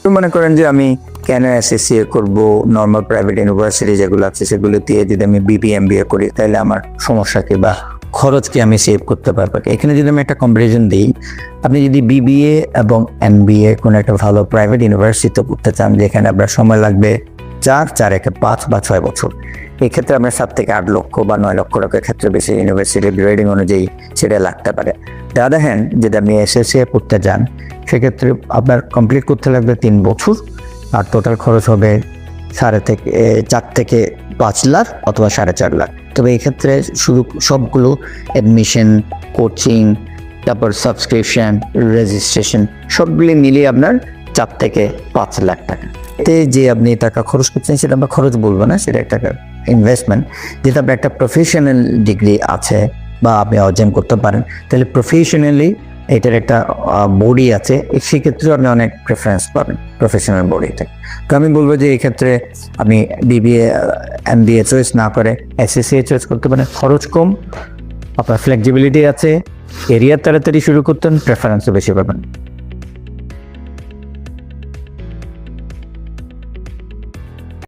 তো মনে করেন যে আমি কেন এসএসসিএ করব, নর্মাল প্রাইভেট ইউনিভার্সিটি যেগুলো আছে সেগুলো দিয়ে যদি আমি বিবিএমবিএ করি তাহলে আমার সমস্যা কি বা খরচ কি আমি সেভ করতে পারবো? এখানে যদি আমি একটা কম্পারিজন দিই, আপনি যদি বিবিএ এবং এমবিএ কোনো একটা ভালো প্রাইভেট ইউনিভার্সিটিতে করতে চান যেখানে আপনার সময় লাগবে 4 বা 6 বছর, এক্ষেত্রে আপনার 7 থেকে 8 লক্ষ বা 9 লক্ষ টাকার ক্ষেত্রে বেশি ইউনিভার্সিটির গ্রেডিং অনুযায়ী সেটা লাগতে পারে। দাদা হ্যাঁ, যদি আপনি এসএসসিএ করতে চান সেক্ষেত্রে আপনার কমপ্লিট করতে লাগবে 3 বছর, আর টোটাল খরচ হবে 4 থেকে 5 লাখ অথবা 4.5 লাখ। তবে এক্ষেত্রে শুধু সবগুলো অ্যাডমিশন, কোচিং, তারপর সাবস্ক্রিপশন, রেজিস্ট্রেশন সবগুলি মিলিয়ে আপনার 4 থেকে 5 লাখ টাকা। এতে যে আপনি টাকা খরচ করছেন সেটা আমরা খরচ বলবো না, সেটা একটা ইনভেস্টমেন্ট। যেটা আপনার একটা প্রফেশনাল ডিগ্রি আছে বা আপনি অর্জন করতে পারেন, তাহলে প্রফেশনালি এটার একটা বডি আছে, সেক্ষেত্রে আপনি অনেক প্রেফারেন্স পাবেন প্রফেশনাল বডিতে। তো আমি বলবো যে এক্ষেত্রে আপনি বিবিএ এমবিএ চয়েস না করে এসএসসিএ চয়েস করতে পারেন। খরচ কম, আপনার ফ্লেক্সিবিলিটি আছে, এরিয়ার তাড়াতাড়ি শুরু করতেন, প্রেফারেন্সও বেশি পাবেন।